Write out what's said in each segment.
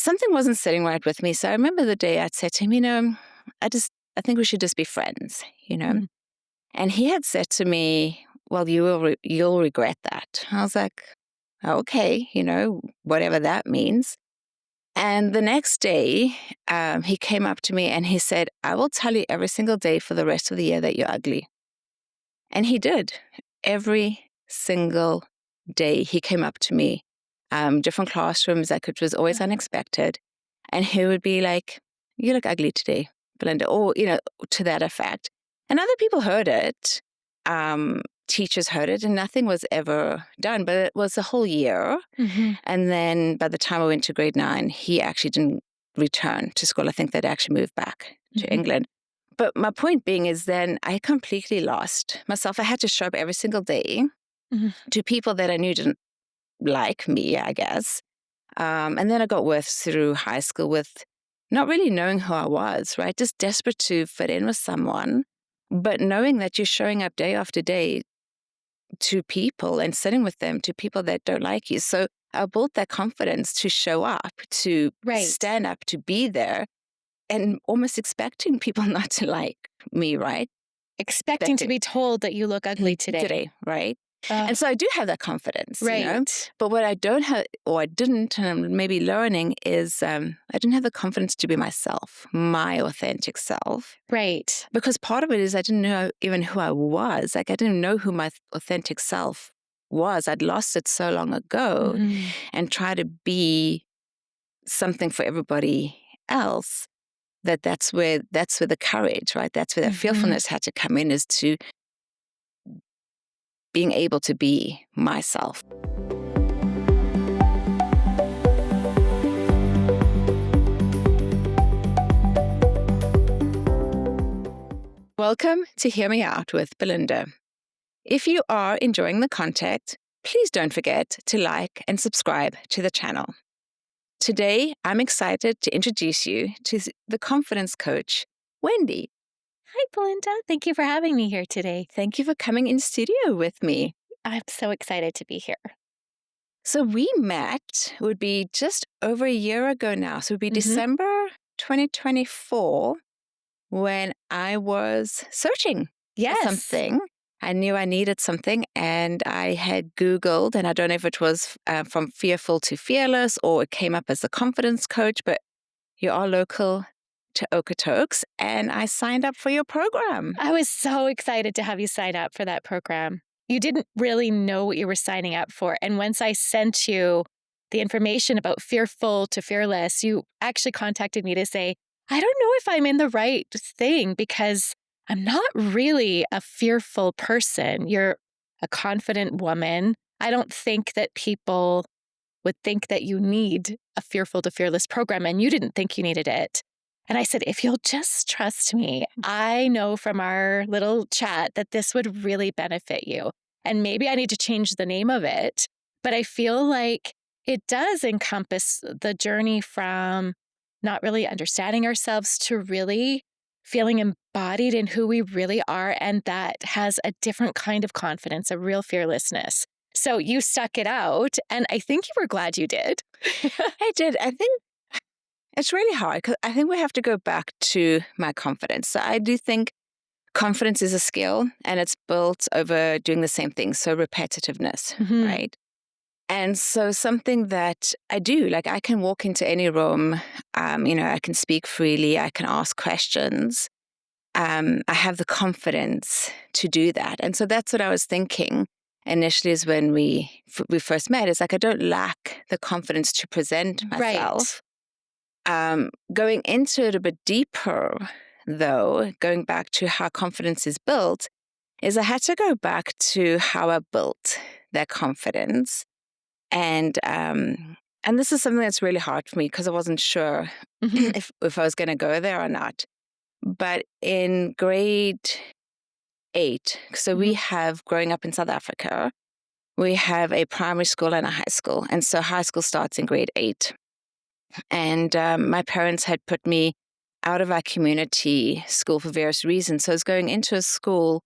something wasn't sitting right with me. So I remember the day I'd said to him, I think we should just be friends. Mhm. And he had said to me, well, you'll regret that. I was like, okay, whatever that means. And the next day, he came up to me and he said, I will tell you every single day for the rest of the year that you're ugly. And he did. Every single day he came up to me, different classrooms, it was always unexpected. And he would be like, you look ugly today, Belinda, or, to that effect. And other people heard it. Teachers heard it, and nothing was ever done. But it was a whole year. Mhm. And then by the time I went to grade 9, he actually didn't return to school. I think they'd actually moved back to Mhm. England. But my point being is then I completely lost myself. I had to show up every single day Mhm. to people that I knew didn't like me, I guess. And then I got worse through high school with not really knowing who I was, right? Just desperate to fit in with someone, but knowing that you're showing up day after day to people and sitting with them, to people that don't like you. So I built that confidence to show up, to Right. stand up, to be there, and almost expecting people not to like me, right? Expecting to be told that you look ugly today. Right? Ugh. And so I do have that confidence, Right. But what I don't have, or I didn't, and I'm maybe learning, is I didn't have the confidence to be myself, my authentic self. Right. Because part of it is I didn't know even who I was. Like I didn't know who my authentic self was. I'd lost it so long ago Mhm. and try to be something for everybody else. That's where the courage, right? That's where that Mhm. fearfulness had to come in, is to being able to be myself. Welcome to Hear Me Out with Belinda. If you are enjoying the content, please don't forget to like and subscribe to the channel. Today, I'm excited to introduce you to the confidence coach, Wendy. Hi, Belinda. Thank you for having me here today. Thank you for coming in studio with me. I'm so excited to be here. So we met, would be just over a year ago now. So it would be Mhm. December 2024 when I was searching for Yes. something. I knew I needed something, and I had Googled, and I don't know if it was from fearful to fearless or it came up as a confidence coach, but you are local to Okotoks, and I signed up for your program. I was so excited to have you sign up for that program. You didn't really know what you were signing up for. And once I sent you the information about fearful to fearless, you actually contacted me to say, I don't know if I'm in the right thing because I'm not really a fearful person. You're a confident woman. I don't think that people would think that you need a fearful to fearless program, and you didn't think you needed it. And I said, if you'll just trust me, I know from our little chat that this would really benefit you. And maybe I need to change the name of it, but I feel like it does encompass the journey from not really understanding ourselves to really feeling embodied in who we really are. And that has a different kind of confidence, a real fearlessness. So you stuck it out, and I think you were glad you did. I did. I think it's really hard because I think we have to go back to my confidence. So I do think confidence is a skill, and it's built over doing the same thing. So repetitiveness, Mhm. right? And so something that I do, like I can walk into any room, I can speak freely, I can ask questions. I have the confidence to do that. And so that's what I was thinking initially is when we first met. It's like I don't lack the confidence to present myself. Going into it a bit deeper, though, going back to how confidence is built, is I had to go back to how I built that confidence. And this is something that's really hard for me because I wasn't sure Mhm. if I was going to go there or not. But in grade 8, so we Mhm. have, growing up in South Africa, we have a primary school and a high school. And so high school starts in grade 8. And my parents had put me out of our community school for various reasons. So I was going into a school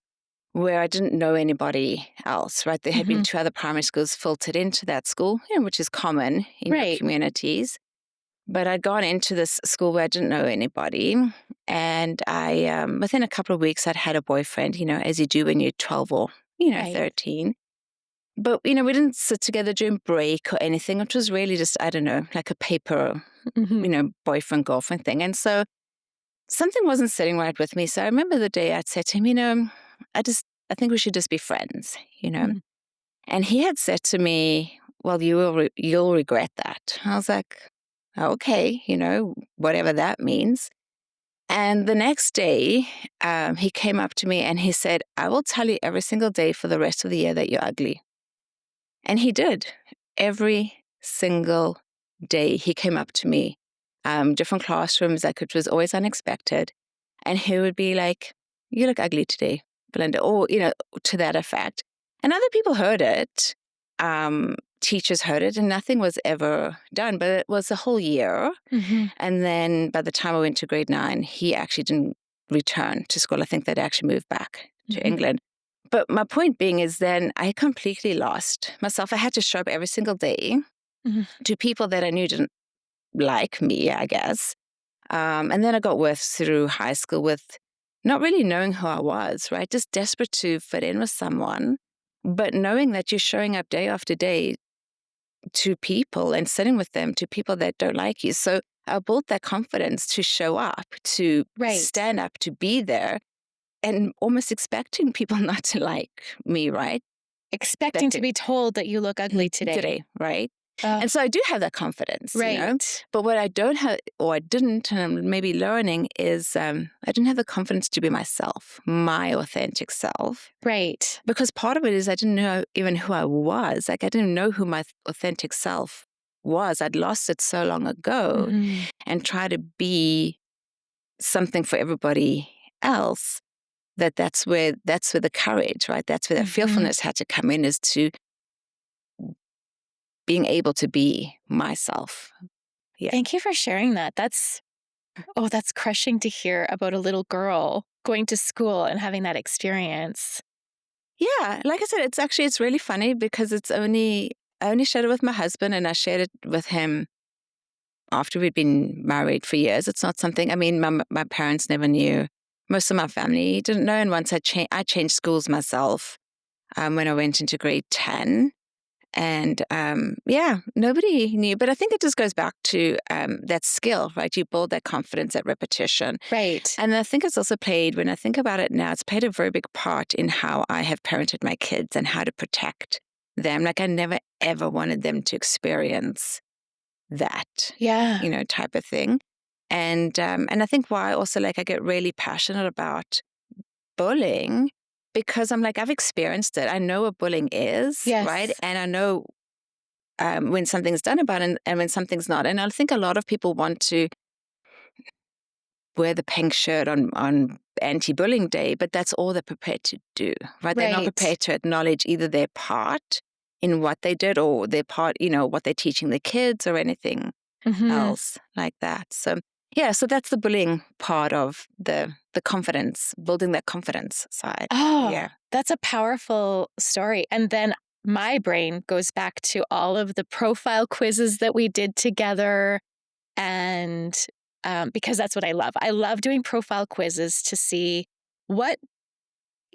where I didn't know anybody else, right? There had been Mhm. 2 other primary schools filtered into that school, which is common in your Right. communities. But I'd gone into this school where I didn't know anybody. And within a couple of weeks, I'd had a boyfriend, as you do when you're 12 or, Right. 13. But, we didn't sit together during break or anything. It was really just, I don't know, like a paper, Mhm. boyfriend, girlfriend thing. And so something wasn't sitting right with me. So I remember the day I'd said to him, I think we should just be friends. Mhm. And he had said to me, well, you'll regret that. I was like, okay, whatever that means. And the next day, he came up to me and he said, I will tell you every single day for the rest of the year that you're ugly. And he did. Every single day he came up to me, different classrooms, like it was always unexpected. And he would be like, you look ugly today, Belinda, or, to that effect. And other people heard it. Teachers heard it, and nothing was ever done. But it was a whole year. Mhm. And then by the time I went to grade 9, he actually didn't return to school. I think they'd actually moved back to Mhm. England. But my point being is then I completely lost myself. I had to show up every single day Mhm. to people that I knew didn't like me, I guess. And then I got worse through high school with not really knowing who I was, right? Just desperate to fit in with someone, but knowing that you're showing up day after day to people and sitting with them to people that don't like you. So I built that confidence to show up, to Right. stand up, to be there, and almost expecting people not to like me, right? That Expecting to be told that you look ugly today. today, right? Ugh. And so I do have that confidence. Right. But what I don't have, or I didn't, and I'm maybe learning, is I didn't have the confidence to be myself, my authentic self. Right. Because part of it is I didn't know even who I was. Like I didn't know who my authentic self was. I'd lost it so long ago Mhm. and try to be something for everybody else that's where the courage, right? That's where that Mhm. fearfulness had to come in, is to being able to be myself. Yeah. Thank you for sharing that. That's crushing to hear about a little girl going to school and having that experience. Yeah. Like I said, it's really funny because I only shared it with my husband, and I shared it with him after we'd been married for years. It's not something, I mean, my parents never knew. Most of my family didn't know. And once I changed schools myself when I went into grade 10. And yeah, nobody knew. But I think it just goes back to that skill, right? You build that confidence, that repetition. Right. And I think it's also played, when I think about it now, it's played a very big part in how I have parented my kids and how to protect them. Like I never, ever wanted them to experience that, Yeah. type of thing. And I think why also, like, I get really passionate about bullying, because I'm like, I've experienced it. I know what bullying is, right? Yes. And I know when something's done about it, and when something's not. And I think a lot of people want to wear the pink shirt on anti-bullying day, but that's all they're prepared to do, right? They're not Right. prepared to acknowledge either their part in what they did, or their part, what they're teaching the kids, or anything Mhm. else like that. So yeah, so that's the bullying part of the confidence, building that confidence side. Oh, Yeah. that's a powerful story. And then my brain goes back to all of the profile quizzes that we did together. And because that's what I love. I love doing profile quizzes to see what,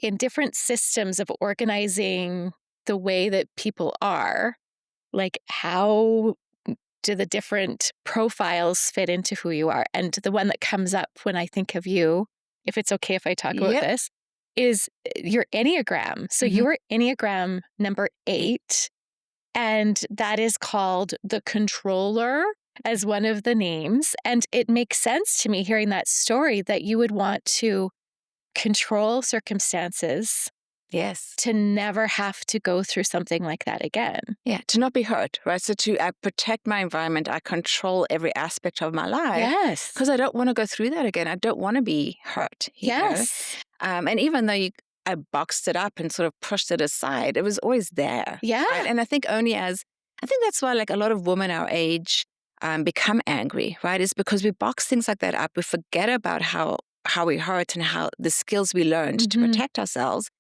in different systems of organizing the way that people are, like how do the different profiles fit into who you are? And the one that comes up when I think of you, if it's okay if I talk about Yep. this, is your Enneagram. So Hmm. you're Enneagram number 8, and that is called the controller as one of the names. And it makes sense to me hearing that story that you would want to control circumstances Yes. to never have to go through something like that again. Yeah, to not be hurt, right? So I protect my environment. I control every aspect of my life Yes. because I don't want to go through that again. I don't want to be hurt. Yes. And even though I boxed it up and sort of pushed it aside, it was always there, right? Yeah. And I think I think that's why, like, a lot of women our age become angry, right? Is because we box things like that up. We forget about how we hurt and how the skills we learned to Mhm. protect ourselves.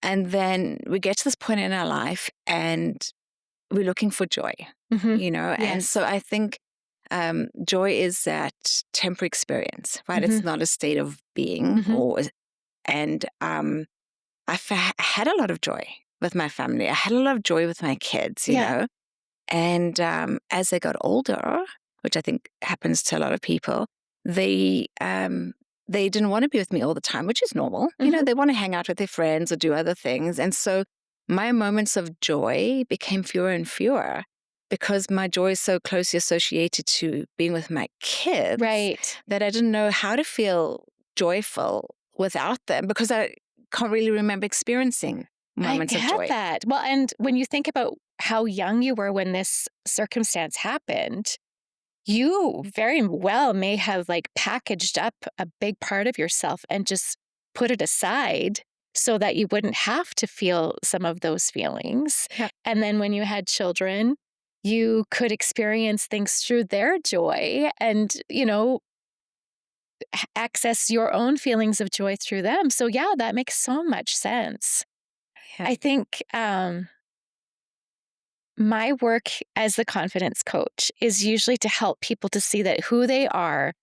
And then we get to this point in our life and we're looking for joy. Mhm. And Yes. so I think Joy is that temporary experience, right? Hmm. It's not a state of being, Hmm. and had a lot of joy with my family. I had a lot of joy with my kids, you Yeah. know. And as they got older, which I think happens to a lot of people, they they didn't want to be with me all the time, which is normal. You know, Hmm. they want to hang out with their friends or do other things. And so my moments of joy became fewer and fewer because my joy is so closely associated to being with my kids Right. that I didn't know how to feel joyful without them because I can't really remember experiencing I moments of get joy. that. Well, and when you think about how young you were when this circumstance happened, you very well may have like packaged up a big part of yourself and just put it aside so that you wouldn't have to feel some of those feelings. Yeah. And then when you had children, you could experience things through their joy and, access your own feelings of joy through them. So, yeah, that makes so much sense. Yeah. I think my work as the confidence coach is usually to help people to see that who they are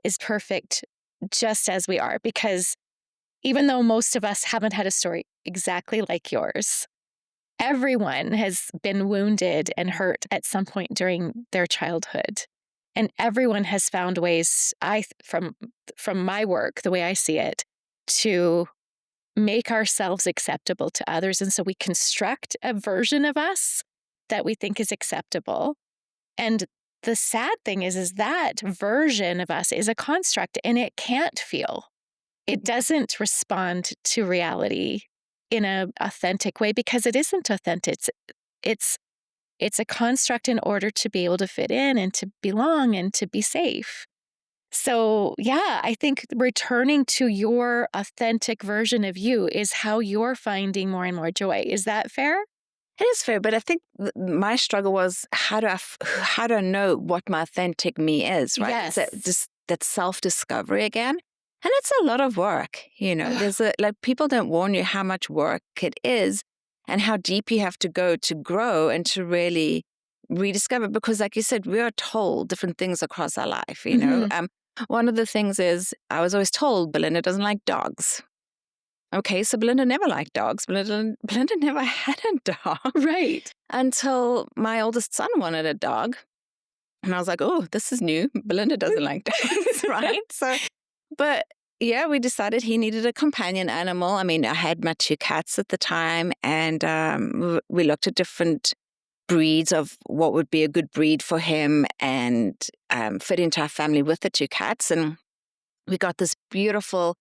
is perfect just as we are. Because even though most of us haven't had a story exactly like yours, everyone has been wounded and hurt at some point during their childhood. And everyone has found ways, from my work, the way I see it, to make ourselves acceptable to others. And so we construct a version of us that we think is acceptable. And the sad thing is that version of us is a construct and it can't feel. It doesn't respond to reality in an authentic way because it isn't authentic. It's it's a construct in order to be able to fit in and to belong and to be safe. So, yeah, I think returning to your authentic version of you is how you're finding more and more joy. Is that fair? It is fair, but I think my struggle was how do I know what my authentic me is, right? It's Yes. just that self-discovery again. And it's a lot of work, you know. There's like people don't warn you how much work it is and how deep you have to go to grow and to really rediscover because like you said, we are told different things across our life, you know. Hmm. One of the things is I was always told Belinda doesn't like dogs. Okay, so Belinda never liked dogs. Belinda never had a dog Right. until my oldest son wanted a dog. And I was like, oh, this is new. Belinda doesn't like dogs, right? So, but yeah, we decided he needed a companion animal. I mean, I had my two cats at the time, and we looked at different breeds of what would be a good breed for him and fit into our family with the two cats. And we got this beautiful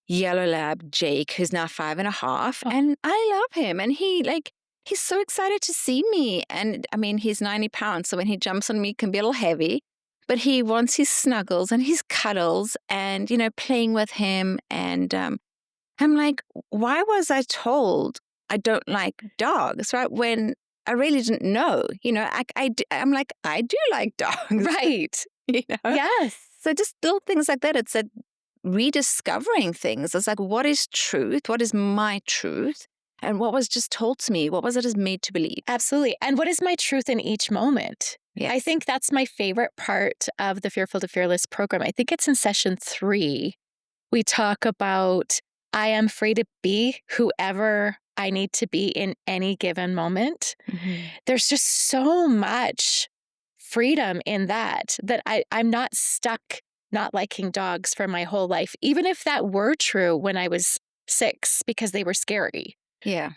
yellow lab, Jake, who's now 5.5. Oh, And I love him. And he's so excited to see me. And I mean, he's 90 pounds. So when he jumps on me, it can be a little heavy. But he wants his snuggles and his cuddles and, you know, playing with him. And I'm like, why was I told I don't like dogs, right? When I really didn't know, you know, I'm like, I do like dogs, right. you know? Yes. So just little things like that. It's a rediscovering things. It's like, what is truth? What is my truth? And what was just told to me? What was it is made to believe? Absolutely. And what is my truth in each moment? I Yes. think that's my favorite part of the Fearful to Fearless program. I think it's in session 3. We talk about I am free to be whoever I need to be in any given moment. Hmm. There's just so much freedom in that I'm not stuck not liking dogs for my whole life, even if that were true when I was 6 because they were scary. Yeah.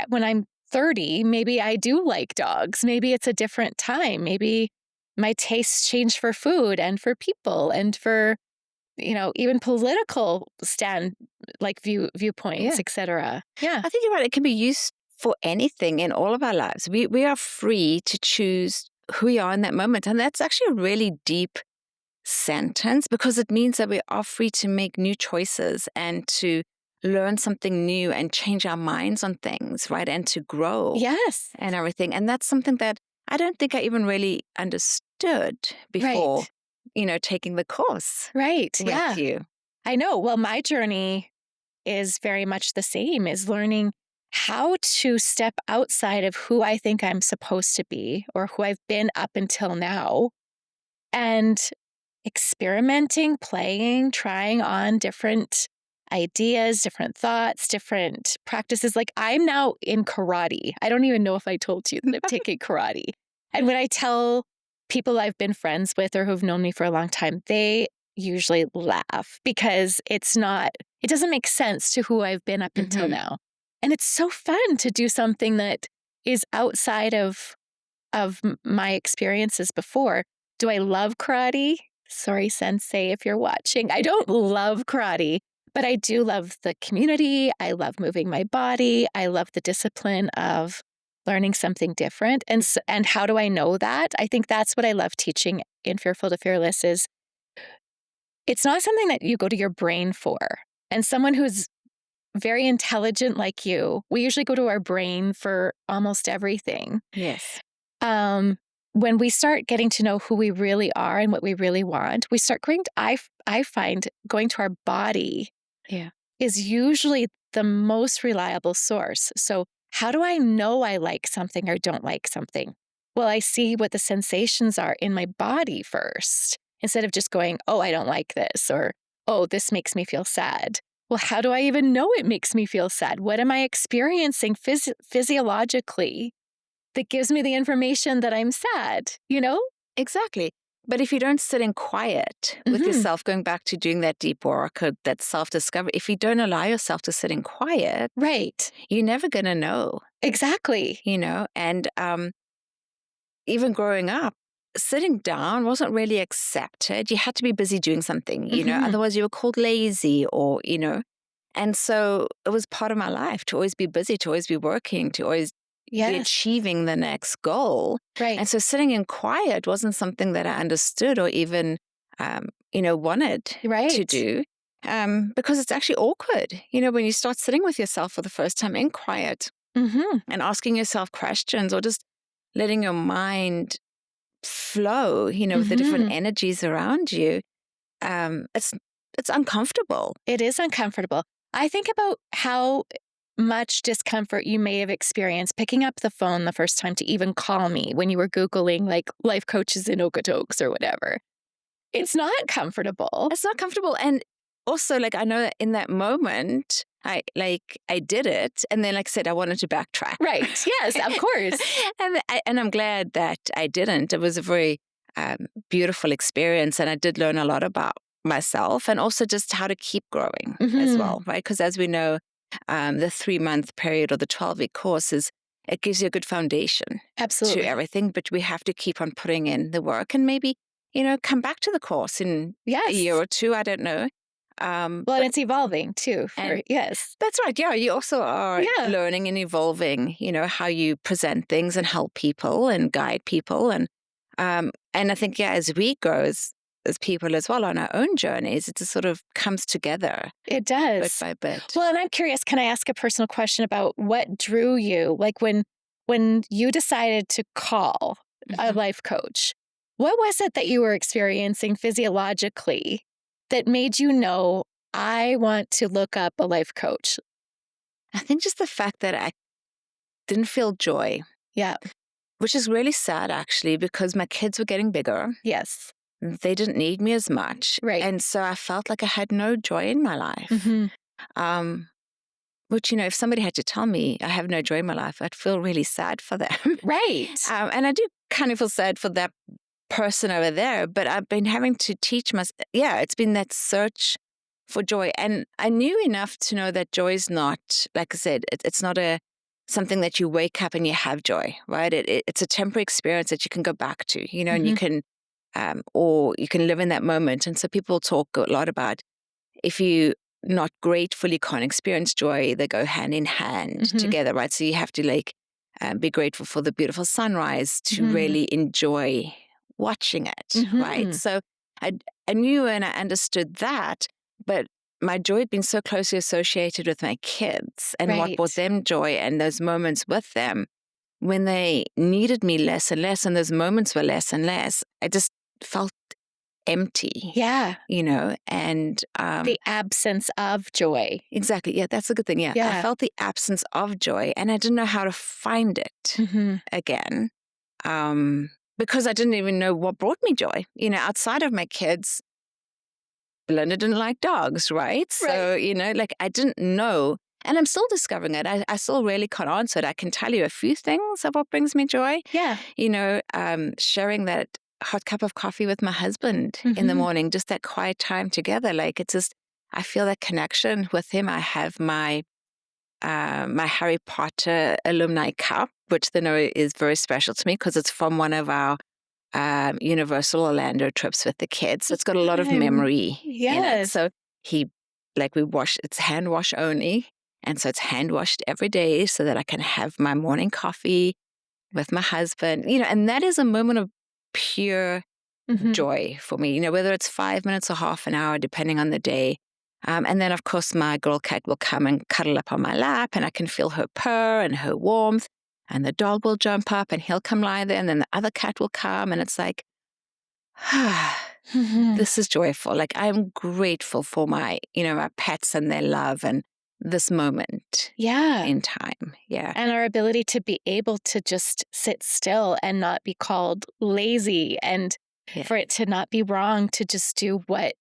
When I'm 30, maybe I do like dogs. Maybe it's a different time. Maybe my tastes change for food and for people and for, even political viewpoints, Yeah. etc. Yeah. I think you're right. It can be used for anything in all of our lives. We are free to choose who we are in that moment. And that's actually a really deep sentence because it means that we are free to make new choices and to learn something new and change our minds on things, right? And to grow Yes. and everything. And that's something that I don't think I even really understood before, Right. you know, taking the course Right. with Yeah. you. I know. Well, my journey is very much the same, is learning how to step outside of who I think I'm supposed to be or who I've been up until now and experimenting, playing, trying on different ideas, different thoughts, different practices. Like I'm now in karate. I don't even know if I told you that I'm taking karate. And when I tell people I've been friends with or who've known me for a long time, they usually laugh because it doesn't make sense to who I've been up until now. And it's so fun to do something that is outside of my experiences before. Do I love karate? Sorry, sensei, if you're watching. I don't love karate, but I do love the community. I love moving my body. I love the discipline of learning something different. And how do I know that? I think that's what I love teaching in Fearful to Fearless is it's not something that you go to your brain for. And someone who's very intelligent like you, we usually go to our brain for almost everything. Yes. When we start getting to know who we really are and what we really want, we start going to, I find going to our body is usually the most reliable source. So how do I know I like something or don't like something? Well, I see what the sensations are in my body first, instead of just going, oh, I don't like this, or, oh, this makes me feel sad. Well, how do I even know it makes me feel sad? What am I experiencing physiologically that gives me the information that I'm sad, you know? Exactly. But if you don't sit in quiet with yourself, going back to doing that deep work, or that self-discovery, if you don't allow yourself to sit in quiet, right, you're never going to know. Exactly. And even growing up, sitting down wasn't really accepted. You had to be busy doing something, otherwise you were called lazy and so it was part of my life to always be busy, to always be working, to always be achieving the next goal. Right. And so sitting in quiet wasn't something that I understood or even, wanted to do because it's actually awkward, when you start sitting with yourself for the first time in quiet and asking yourself questions or just letting your mind flow, with the different energies around you. It's uncomfortable. It is uncomfortable. I think about how much discomfort you may have experienced picking up the phone the first time to even call me when you were Googling like life coaches in Okotoks or whatever. It's not comfortable. It's not comfortable. And also, like, I know that in that moment, I did it. And then, like I said, I wanted to backtrack. Right. Yes, of course. and I'm glad that I didn't. It was a very beautiful experience. And I did learn a lot about myself and also just how to keep growing as well, right? Because as we know, the 3-month period or the 12-week course it gives you a good foundation Absolutely. to everything, but we have to keep on putting in the work and maybe, come back to the course in a year or two. I don't know. And it's evolving too. Yes. That's right. Yeah. You also are learning and evolving, how you present things and help people and guide people. And I think, as we grow as people as well on our own journeys, it just sort of comes together. It does. Bit by bit. Well, and I'm curious, can I ask a personal question about what drew you? Like when you decided to call a life coach, what was it that you were experiencing physiologically that made you know, I want to look up a life coach? I think just the fact that I didn't feel joy. Yeah. Which is really sad, actually, because my kids were getting bigger. Yes. They didn't need me as much. Right. And so I felt like I had no joy in my life. Which, if somebody had to tell me I have no joy in my life, I'd feel really sad for them. Right. And I do kind of feel sad for that person over there, but I've been having to teach myself. Yeah, it's been that search for joy. And I knew enough to know that joy is not, like I said, it's not something that you wake up and you have joy, right? It's a temporary experience that you can go back to, and you can, or you can live in that moment. And so people talk a lot about if you not grateful, you can't experience joy. They go hand in hand together, right? So you have to be grateful for the beautiful sunrise to really enjoy watching it, right? So I knew and I understood that, but my joy had been so closely associated with my kids and what brought them joy and those moments with them when they needed me less and less and those moments were less and less. I just felt empty. Yeah. And the absence of joy. Exactly. Yeah, that's a good thing. Yeah. I felt the absence of joy and I didn't know how to find it again. because I didn't even know what brought me joy. Outside of my kids, Belinda didn't like dogs, right? So, Right. like I didn't know. And I'm still discovering it. I still really can't answer it. I can tell you a few things of what brings me joy. Yeah. Sharing that hot cup of coffee with my husband in the Hmm. morning, just that quiet time together. Like it's just, I feel that connection with him. I have my Harry Potter alumni cup, which they know is very special to me because it's from one of our Universal Orlando trips with the kids. So it's got a lot of memory in it. Yes. So we wash, it's hand wash only. And so it's hand washed every day so that I can have my morning coffee with my husband, and that is a moment of pure Hmm. joy for me, whether it's 5 minutes or half an hour, depending on the day. And then, of course, my girl cat will come and cuddle up on my lap, and I can feel her purr and her warmth. And the dog will jump up and he'll come lie there, and then the other cat will come, and it's like, Hmm. this is joyful. Like I'm grateful for my pets and their love and this moment Yeah. in time. Yeah. And our ability to be able to just sit still and not be called lazy, and Yeah. for it to not be wrong to just do what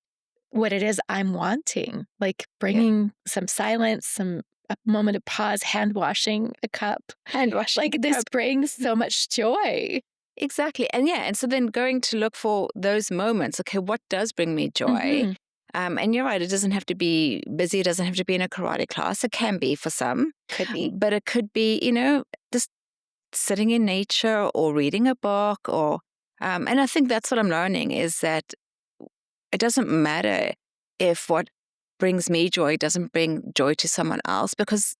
it is I'm wanting, like Yeah. bringing some silence, a moment of pause, hand washing a cup. Hand washing. Like this brings so much joy. Exactly. And so then going to look for those moments. Okay, what does bring me joy? Hmm. And you're right, it doesn't have to be busy. It doesn't have to be in a karate class. It can be for some, Could be. but it could be, just sitting in nature or reading a book and I think that's what I'm learning is that it doesn't matter if what brings me joy doesn't bring joy to someone else because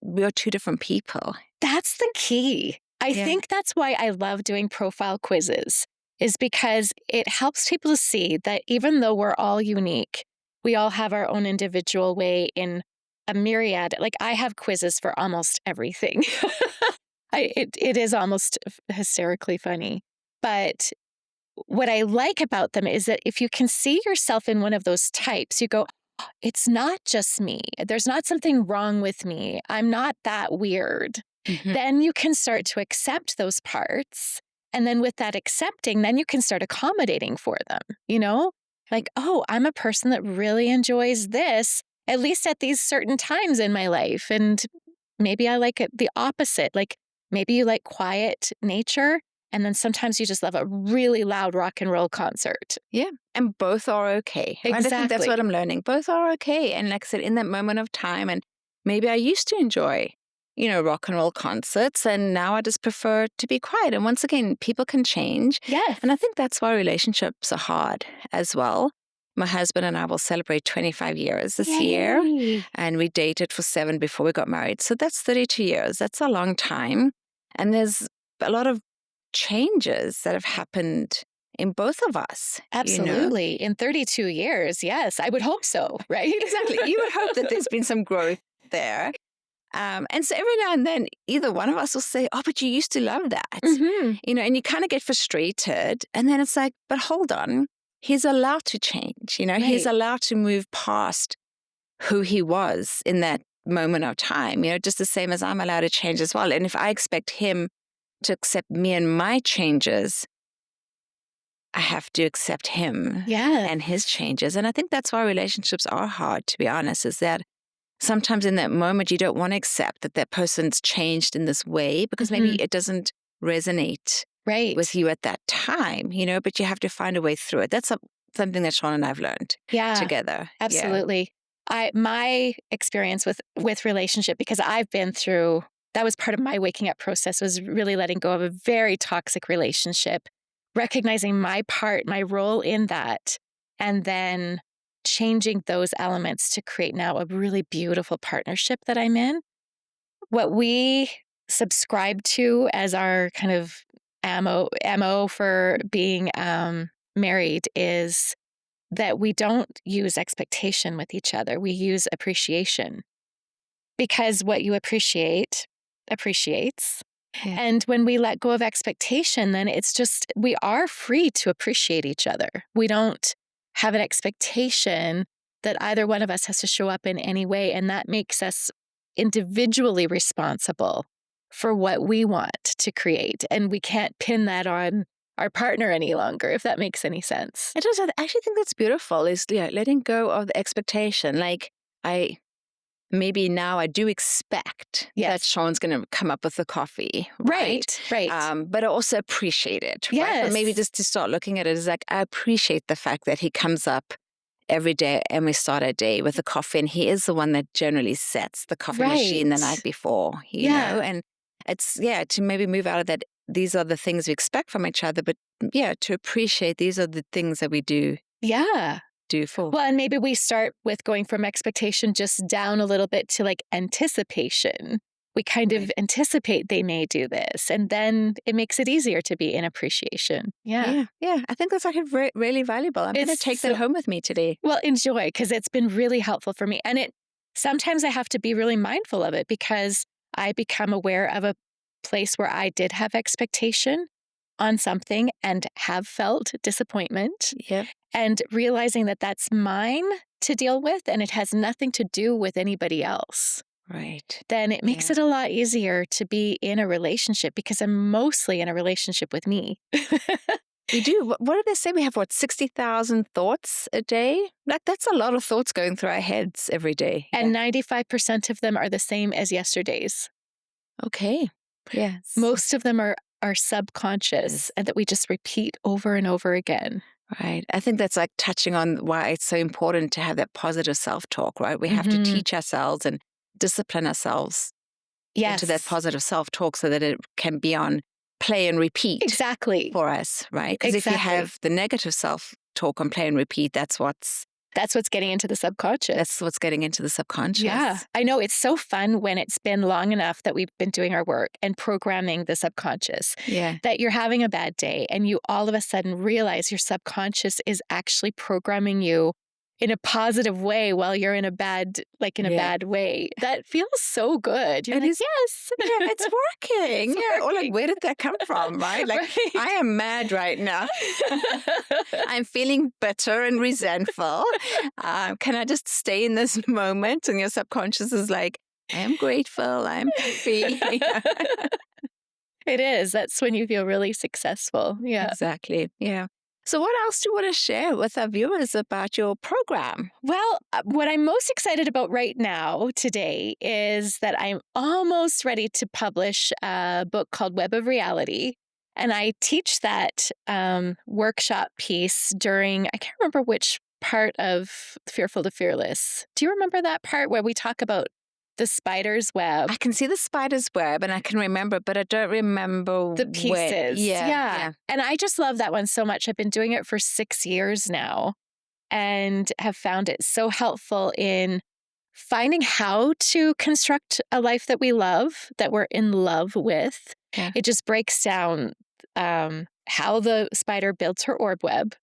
we are two different people. That's the key. I Yeah. think that's why I love doing profile quizzes, is because it helps people to see that even though we're all unique, we all have our own individual way in a myriad. Like I have quizzes for almost everything. It is almost hysterically funny. But what I like about them is that if you can see yourself in one of those types, you go, it's not just me. There's not something wrong with me. I'm not that weird. Mhm. Then you can start to accept those parts. And then with that accepting, then you can start accommodating for them. Like, oh, I'm a person that really enjoys this, at least at these certain times in my life. And maybe I like it the opposite. Like maybe you like quiet nature. And then sometimes you just love a really loud rock and roll concert. Yeah. And both are okay. Right? I think that's Exactly. what I'm learning. Both are okay. And like I said, in that moment of time, and maybe I used to enjoy, rock and roll concerts, and now I just prefer to be quiet. And once again, people can change. Yes. And I think that's why relationships are hard as well. My husband and I will celebrate 25 years this year, Yay. and we dated for 7 before we got married. So that's 32 years. That's a long time. And there's a lot of changes that have happened in both of us. Absolutely. In 32 years, yes, I would hope so, right? Exactly. You would hope that there's been some growth there. And so every now and then, either one of us will say, oh, but you used to love that. Hmm. And you kind of get frustrated. And then it's like, but hold on. He's allowed to change. He's Right. allowed to move past who he was in that moment of time, just the same as I'm allowed to change as well. And if I expect him to accept me and my changes, I have to accept him Yeah. and his changes. And I think that's why relationships are hard, to be honest, is that sometimes in that moment you don't want to accept that that person's changed in this way because maybe Mhm. it doesn't resonate Right. with you at that time, but you have to find a way through it. That's something that Sean and I've learned Yeah, together. Yeah. absolutely. My experience with relationship, because I've been through, that was part of my waking up process, was really letting go of a very toxic relationship, recognizing my part, my role in that, and then changing those elements to create now a really beautiful partnership that I'm in. What we subscribe to as our kind of MO for being married is that we don't use expectation with each other. We use appreciation, because what you appreciate appreciates. Yeah. And when we let go of expectation, then it's just, we are free to appreciate each other. We don't have an expectation that either one of us has to show up in any way. And that makes us individually responsible for what we want to create. And we can't pin that on our partner any longer, if that makes any sense. It does. I actually think that's beautiful, is letting go of the expectation. Like, maybe now I do expect that Yes. Sean's going to come up with the coffee, right? Right. But I also appreciate it, right? But Yes. maybe just to start looking at it as like, I appreciate the fact that he comes up every day and we start our day with a coffee, and he is the one that generally sets the coffee machine the night Right. before, Yeah. and it's, to maybe move out of that. These are the things we expect from each other, but to appreciate these are the things that we do Yeah. for. Well, and maybe we start with going from expectation just down a little bit to like anticipation. We kind of Right. anticipate they may do this, and then it makes it easier to be in appreciation. Yeah. Yeah. I think that's like really valuable. I'm going to take that home with me today. Well, enjoy, because it's been really helpful for me. And sometimes I have to be really mindful of it because I become aware of a place where I did have expectation on something and have felt disappointment, Yeah. and realizing that that's mine to deal with and it has nothing to do with anybody else. Right. Then it makes it a lot easier to be in a relationship because I'm mostly in a relationship with me. We do. What do they say? We have 60,000 thoughts a day? Like, that's a lot of thoughts going through our heads every day. And 95% of them are the same as yesterday's. Okay. Yes. Most of them are subconscious and that we just repeat over and over again. Right. I think that's like touching on why it's so important to have that positive self-talk, right? We have to teach ourselves and discipline ourselves into that positive self-talk so that it can be on play and repeat for us, right? Because if you have the negative self-talk on play and repeat, that's what's getting into the subconscious. That's what's getting into the subconscious. Yeah. I know it's so fun when it's been long enough that we've been doing our work and programming the subconscious. Yeah. That you're having a bad day and you all of a sudden realize your subconscious is actually programming you in a positive way while you're in a bad way. That feels so good. You're like, yes. Yeah, it's working. Or like, where did that come from, right? Like, I am mad right now. I'm feeling bitter and resentful. Can I just stay in this moment? And your subconscious is like, I am grateful. I'm happy. It is. That's when you feel really successful. Yeah. Exactly. Yeah. So what else do you want to share with our viewers about your program? Well, what I'm most excited about right now today is that I'm almost ready to publish a book called Web of Reality. And I teach that workshop piece during, I can't remember which part of Fearful to Fearless. Do you remember that part where we talk about the spider's web? I can see the spider's web and I can remember, but I don't remember the pieces. Yeah. And I just love that one so much. I've been doing it for 6 years now and have found it so helpful in finding how to construct a life that we love, that we're in love with. Yeah. It just breaks down how the spider builds her orb web,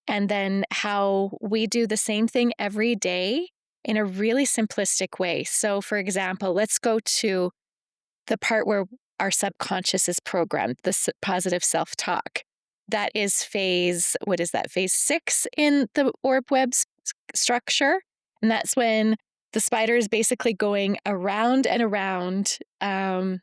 and then how we do the same thing every day in a really simplistic way. So, for example, let's go to the part where our subconscious is programmed, the positive self-talk. That is phase 6 in the orb web structure. And that's when the spider is basically going around and around, the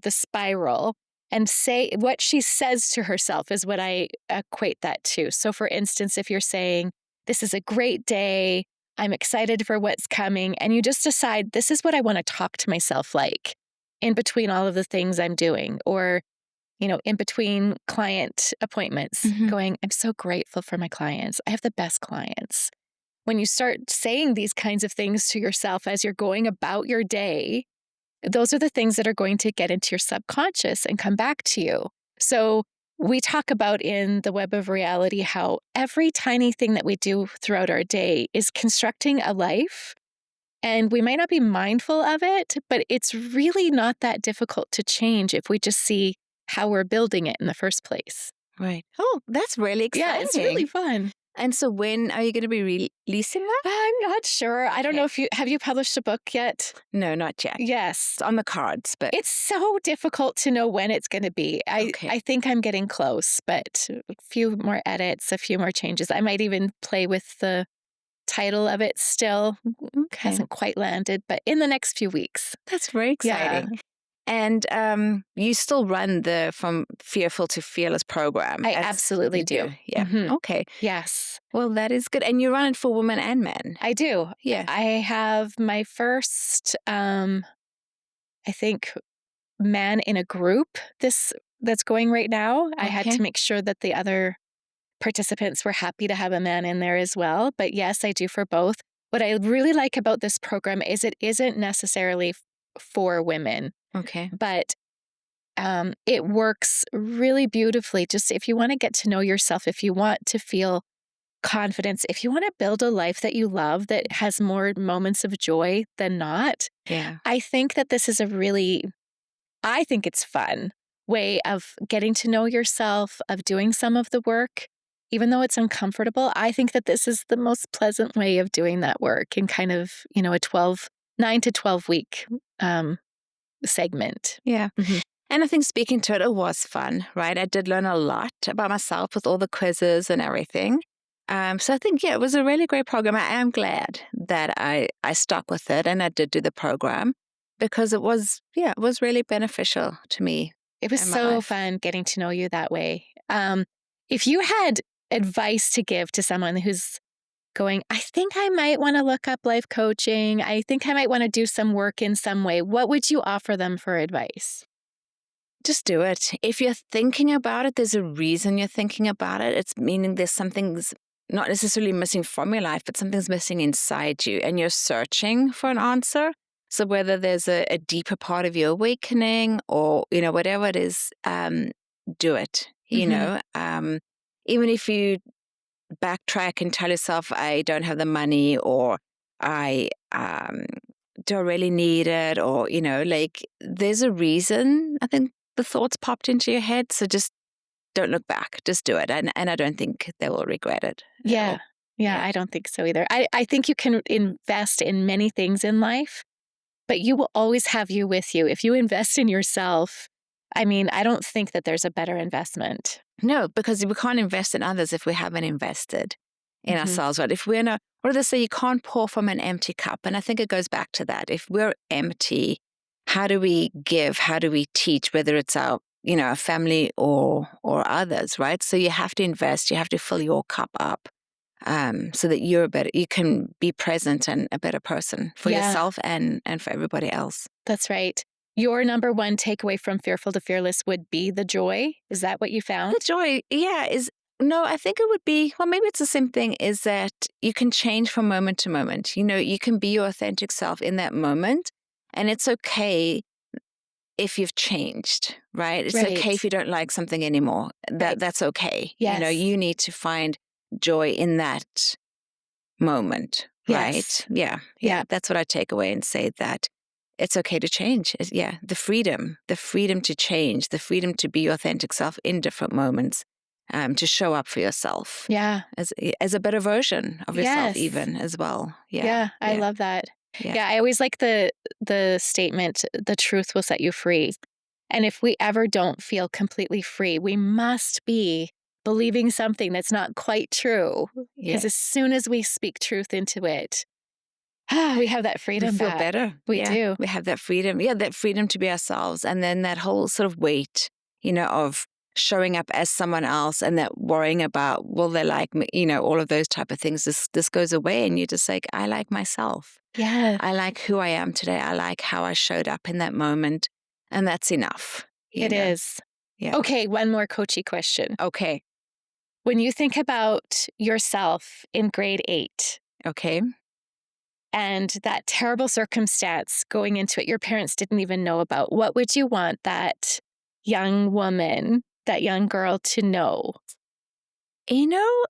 spiral. And what she says to herself is what I equate that to. So, for instance, if you're saying, this is a great day, I'm excited for what's coming, and you just decide, this is what I want to talk to myself like in between all of the things I'm doing, or, in between client appointments, going, I'm so grateful for my clients. I have the best clients. When you start saying these kinds of things to yourself as you're going about your day, those are the things that are going to get into your subconscious and come back to you. So we talk about in the Web of Reality how every tiny thing that we do throughout our day is constructing a life. And we might not be mindful of it, but it's really not that difficult to change if we just see how we're building it in the first place. Right. Oh, that's really exciting. Yeah, it's really fun. And so when are you going to be releasing that? I'm not sure. I don't know if have you published a book yet? No, not yet. Yes. It's on the cards, but it's so difficult to know when it's going to be. I think I'm getting close, but a few more edits, a few more changes. I might even play with the title of it still. Hasn't quite landed, but in the next few weeks. That's very exciting. And you still run the From Fearful to Fearless program. I absolutely You do. Yeah. Okay. Yes, Well, that is good. And you run it for women and men. I do. Yeah. I have my first, I think, man in a group that's going right now. I had Okay. to make sure that the other participants were happy to have a man in there as well. But yes, I do for both. What I really like about this program is it isn't necessarily for women, Okay. but it works really beautifully. Just if you want to get to know yourself, if you want to feel confidence, if you want to build a life that you love that has more moments of joy than not, Yeah. I think that this is I think it's fun way of getting to know yourself, of doing some of the work. Even though it's uncomfortable, I think that this is the most pleasant way of doing that work in kind of, a 9 to 12 week segment. Yeah. Mhm. And I think speaking to it, it was fun, right? I did learn a lot about myself with all the quizzes and everything. So I think, yeah, it was a really great program. I am glad that I stuck with it and I did do the program because it was really beneficial to me It was in my so life. fun getting to know you that way. If you had advice to give to someone who's going, I think I might want to look up life coaching. I think I might want to do some work in some way. What would you offer them for advice? Just do it. If you're thinking about it, there's a reason you're thinking about it. It's meaning there's something's not necessarily missing from your life, but something's missing inside you and you're searching for an answer. So whether there's a deeper part of your awakening or, whatever it is, do it, Hmm. even if you backtrack and tell yourself, I don't have the money or I don't really need it or, like there's a reason. I think the thoughts popped into your head. So just don't look back. Just do it. And I don't think they will regret it at Yeah. all. Yeah, Yeah. I don't think so either. I think you can invest in many things in life, but you will always have you with you. If you invest in yourself, I mean, I don't think that there's a better investment. No, because we can't invest in others if we haven't invested in Hmm. ourselves, right? If we're in what do they say? You can't pour from an empty cup. And I think it goes back to that. If we're empty, how do we give? How do we teach? Whether it's our family or others, right? So you have to invest. You have to fill your cup up, so that you can be present and a better person for Yeah, yourself and for everybody else. that's right. Your number one takeaway from Fearful to Fearless would be the joy. Is that what you The found? joy, yeah, is no, I think it would be, well, maybe it's the same thing, is that you can change from moment to moment. You can be your authentic self in that moment, and it's okay if you've changed, right? It's okay Right, if you don't like something anymore. right. That's okay. Yes, You need to find joy in that moment, right? yes. Yeah, yeah. Yeah, That's what I take away and say that it's okay to change. Yeah, the freedom to change, the freedom to be your authentic self in different moments, to show up for yourself yeah. as a better version of yourself, Yes. even as well. Yeah, Yeah, I yeah, love that. yeah. Yeah, I always like the statement, "The truth will set you free." And if we ever don't feel completely free, we must be believing something that's not quite true. Because as Yes, soon as we speak truth into it, we have that we freedom feel back. better. We Yeah, do. we have that freedom. Yeah, that freedom to be ourselves, and then that whole sort of weight, of showing up as someone else, and that worrying about will they like me, all of those type of things. This goes away, and you're just like, I like myself. Yes, I like who I am today. I like how I showed up in that moment, and that's enough. You it know. is. Yeah. Okay, one more coachy question. Okay. When you think about yourself in grade 8, Okay. and that terrible circumstance going into it your parents didn't even know about, what would you want that young woman, that young girl to know? You know,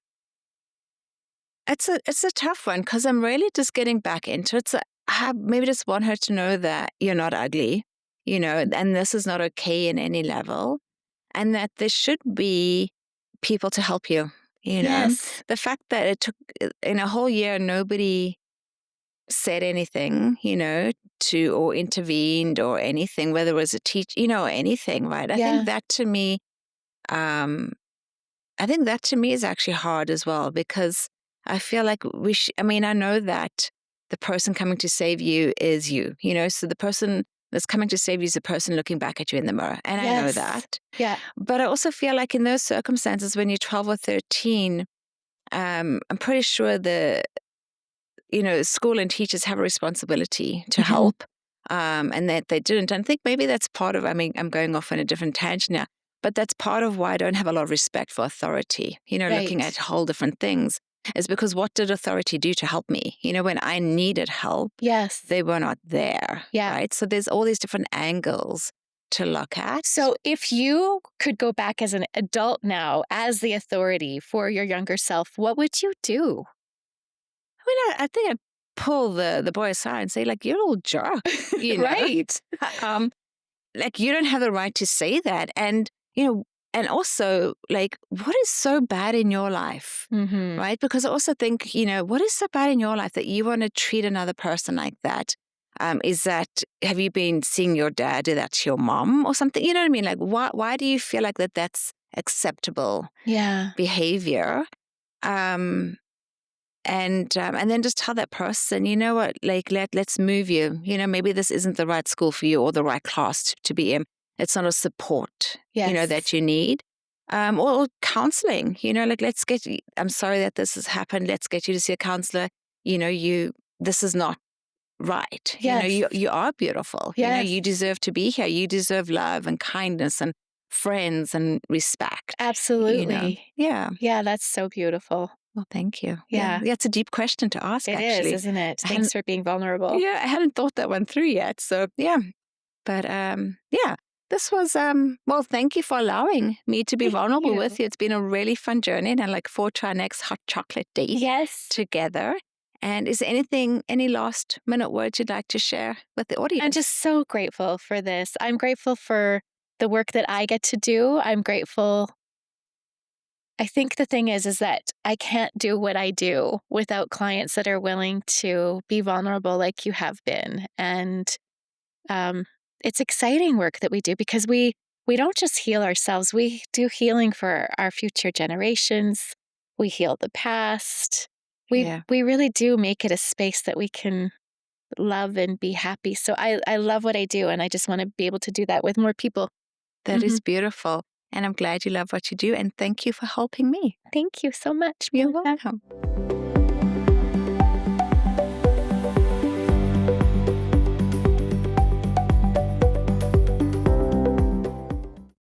it's a tough one because I'm really just getting back into it. So I maybe just want her to know that you're not ugly, and this is not okay in any level, and that there should be people to help you. You know, Yes. the fact that it took in a whole year nobody said anything, to or intervened or anything, whether it was a teach, or anything, right? Yeah. Um, I think that to me is actually hard as well because I feel like I mean, I know that the person coming to save you is you, so the person that's coming to save you is the person looking back at you in the mirror. And I know Yes. that. Yeah. But I also feel like in those circumstances, when you're 12 or 13, I'm pretty sure school and teachers have a responsibility to Mhm. help, and that they didn't. And I think maybe that's part of, I mean, I'm going off on a different tangent now, but that's part of why I don't have a lot of respect for authority, looking at Right. whole different things, is because what did authority do to help me? When I needed help, Yes. they were not there, Yeah. right? So there's all these different angles to look at. So if you could go back as an adult now, as the authority for your younger self, what would you do? I think I'd pull the boy aside and say, like, you're a little jerk, you know? Right. Um, like, you don't have the right to say that. And also, like, what is so bad in your life? Mhm. Right? Because I also think, what is so bad in your life that you want to treat another person like that? Have you been seeing your dad do that to your mom or something? You know what I mean? Like, why do you feel like that's acceptable Yeah. behavior? Um, and then just tell that person, you know what, like, let's move you. Maybe this isn't the right school for you or the right class to be in. It's not a support, that Yes. you need. Or counseling, like, I'm sorry that this has happened. Let's get you to see a counselor. This is not right. Yes. You are beautiful. Yes. You deserve to be here. You deserve love and kindness and friends and respect. Absolutely. Yeah. Yeah, that's so beautiful. Well, thank you. Yeah. Yeah. Yeah, it's a deep question to ask, It is, actually. isn't it? I Thanks hadn't, for being vulnerable. yeah, I hadn't thought that one through yet. So, yeah. But, yeah, this was, well, thank you for allowing me to be Thank vulnerable you. with you. It's been a really fun journey, and I look forward to our next hot chocolate date Yes. together. And is there any last minute words you'd like to share with the I'm audience? just so grateful for this. I'm grateful for the work that I get to do. I'm grateful. I think the thing is that I can't do what I do without clients that are willing to be vulnerable like you have been. And um, it's exciting work that we do because we don't just heal ourselves, we do healing for our future generations. We heal the past. We Yeah, we really do make it a space that we can love and be happy. So I love what I do, and I just want to be able to do that with more people. that Hmm. is beautiful. And I'm glad you love what you do. And thank you for helping me. Thank you so much, You're Melinda. welcome.